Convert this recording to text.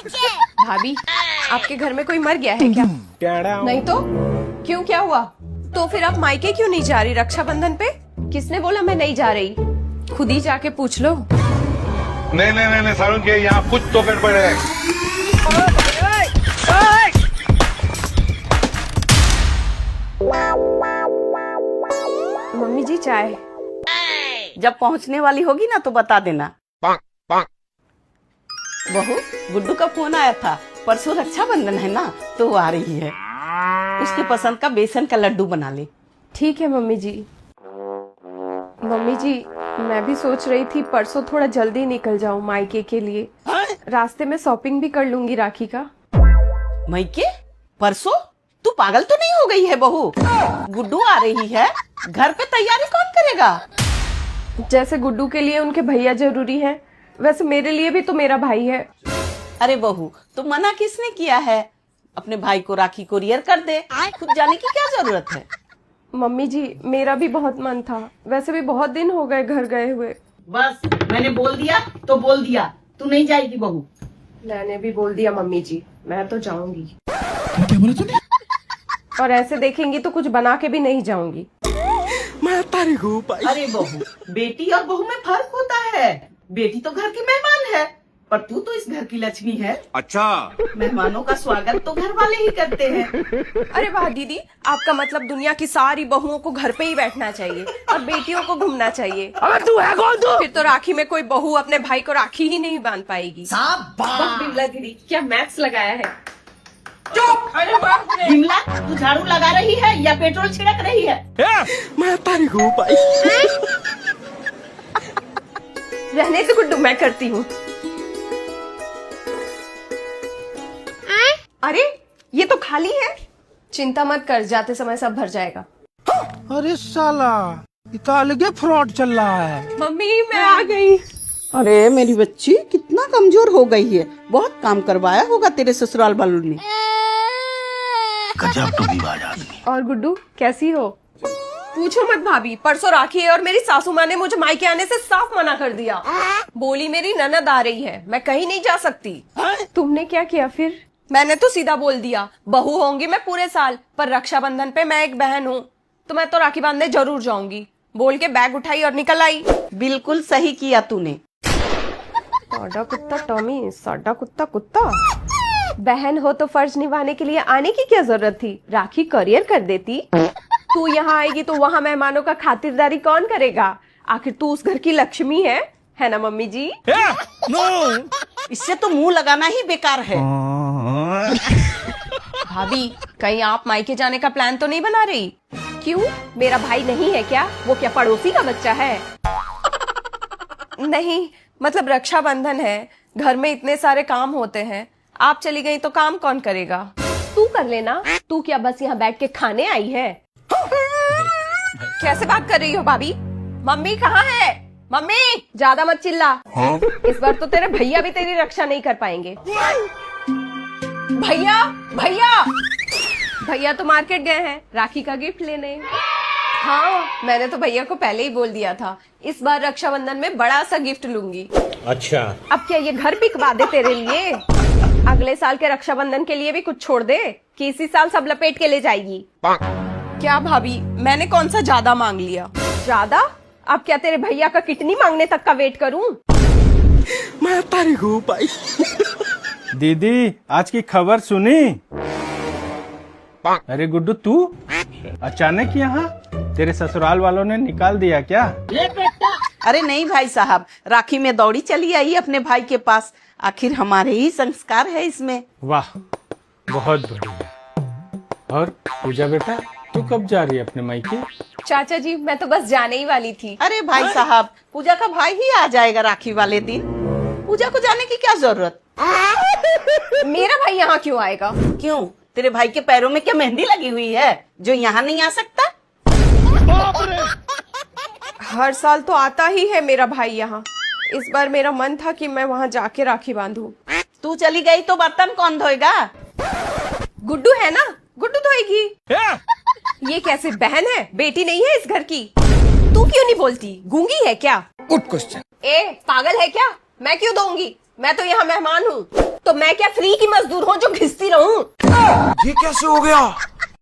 भाभी, आपके घर में कोई मर गया है क्या? नहीं तो क्यों, क्या हुआ? तो फिर आप मायके क्यों नहीं जा रही रक्षाबंधन पे? किसने बोला मैं नहीं जा रही? खुद ही जाके पूछ लो। नहीं नहीं नहीं, नहीं सारुण के यहाँ कुछ तो गड़बड़ है। मम्मी जी चाय। जब पहुंचने वाली होगी ना तो बता देना। बहू, गुड्डू का फोन आया था, परसों रक्षाबंधन है ना तो वो आ रही है। उसके पसंद का बेसन का लड्डू बना ले। ठीक है मम्मी जी। मम्मी जी, मैं भी सोच रही थी परसों थोड़ा जल्दी निकल जाऊं मायके के लिए। रास्ते में शॉपिंग भी कर लूंगी राखी का। मायके? परसों? तू पागल तो नहीं हो गई है बहू? गुड्डू आ रही है, घर पे तैयारी कौन करेगा? जैसे गुड्डू के लिए उनके भैया जरूरी है, वैसे मेरे लिए भी तो मेरा भाई है। अरे बहू, तो मना किसने किया है? अपने भाई को राखी कुरियर कर दे, खुद जाने की क्या जरूरत है? मम्मी जी, मेरा भी बहुत मन था, वैसे भी बहुत दिन हो गए घर गए हुए। बस मैंने बोल दिया तो बोल दिया, तू नहीं जाएगी बहू। मैंने भी बोल दिया मम्मी जी, मैं तो जाऊंगी। क्या बोला तूने? और ऐसे देखेंगी तो कुछ बना के भी नहीं जाऊंगी। मैं तारी को अरे बहू, बेटी और बहू में फर्क होता है। बेटी तो घर की मेहमान है, पर तू तो इस घर की लक्ष्मी है। अच्छा, मेहमानों का स्वागत तो घर वाले ही करते हैं। अरे वाह दीदी, आपका मतलब दुनिया की सारी बहुओं को घर पे ही बैठना चाहिए और बेटियों को घूमना चाहिए। अबे तू है कौन तू? फिर तो राखी में कोई बहू अपने भाई को राखी ही नहीं बांध पाएगी। वाह बिमला दीदी, क्या मैथ्स लगाया है। चुप! अरे बाप रे! बिमला, तू झाड़ू लगा रही है या पेट्रोल छिड़क रही है? मैं तारी को रहने से गुड्डू, मैं करती हूँ। अरे ये तो खाली है। चिंता मत कर, जाते समय सब भर जाएगा। अरे साला, इतना अलगे फ्रॉड चल रहा है। मम्मी मैं आ गई। अरे मेरी बच्ची कितना कमजोर हो गई है। बहुत काम करवाया होगा तेरे ससुराल वालों ने। गजब धोखेबाज आदमी। और गुड्डू कैसी हो? पूछो मत भाभी, परसों राखी है और मेरी सासू माँ ने मुझे मायके आने से साफ मना कर दिया। बोली मेरी ननद आ रही है, मैं कहीं नहीं जा सकती। तुमने क्या किया फिर? मैंने तो सीधा बोल दिया, बहू होंगी मैं पूरे साल, पर रक्षाबंधन पे मैं एक बहन हूँ तो मैं तो राखी बांधने जरूर जाऊंगी। बोल के बैग उठाई और निकल आई। बिल्कुल सही किया तूने। साडा कुत्ता टॉमी, साडा कुत्ता कुत्ता। बहन हो तो फर्ज निभाने के लिए आने की क्या जरूरत थी? राखी करियर कर देती। तू यहाँ आएगी तो वहाँ मेहमानों का खातिरदारी कौन करेगा? आखिर तू उस घर की लक्ष्मी है ना मम्मी जी? नो, इससे तो मुंह लगाना ही बेकार है। भाभी, कहीं आप मायके जाने का प्लान तो नहीं बना रही? क्यों, मेरा भाई नहीं है क्या? वो क्या पड़ोसी का बच्चा है? नहीं, मतलब रक्षाबंधन है, घर में इतने सारे काम होते हैं, आप चली गई तो काम कौन करेगा? तू कर लेना। तू क्या बस यहाँ बैठ के खाने आई है? कैसे बात कर रही हो भाभी? मम्मी कहाँ है? मम्मी ज्यादा मत चिल्ला। इस बार तो तेरे भैया भी तेरी रक्षा नहीं कर पाएंगे। भैया भैया भैया तो मार्केट गए हैं राखी का गिफ्ट लेने। हाँ, मैंने तो भैया को पहले ही बोल दिया था, इस बार रक्षाबंधन में बड़ा सा गिफ्ट लूंगी। अच्छा, अब क्या ये घर बिकवा दे तेरे लिए? अगले साल के रक्षाबंधन के लिए भी कुछ छोड़ दे कि इसी साल सब लपेट के ले जाएगी। क्या भाभी, मैंने कौन सा ज्यादा मांग लिया? ज्यादा? अब क्या तेरे भैया का किडनी मांगने तक का वेट करूं? मैं तारी को दीदी, आज की खबर सुनी? अरे गुड्डू, तू अचानक यहाँ? तेरे ससुराल वालों ने निकाल दिया क्या? अरे नहीं भाई साहब, राखी में दौड़ी चली आई अपने भाई के पास। आखिर हमारे ही संस्कार है इसमें। वाह, बहुत बढ़िया। और पूजा बेटा, तू कब जा रही है अपने मायके? चाचा जी, मैं तो बस जाने ही वाली थी। अरे भाई साहब, पूजा का भाई ही आ जाएगा राखी वाले दिन। पूजा को जाने की क्या जरूरत? मेरा भाई यहाँ क्यों आएगा? क्यों, तेरे भाई के पैरों में क्या मेहंदी लगी हुई है जो यहाँ नहीं आ सकता? हर साल तो आता ही है मेरा भाई यहाँ। इस बार मेरा मन था कि मैं वहाँ जाके राखी बांधूं। तू चली गई तो बर्तन कौन धोएगा? गुड्डू है ना, गुड्डू धोएगी। ये कैसे बहन है, बेटी नहीं है इस घर की? तू क्यों नहीं बोलती, गूंगी है क्या? Good question. ए पागल है क्या? मैं क्यों दूंगी? मैं तो यहाँ मेहमान हूँ, तो मैं क्या फ्री की मजदूर हूँ जो घिसती रहूं? ये कैसे हो गया?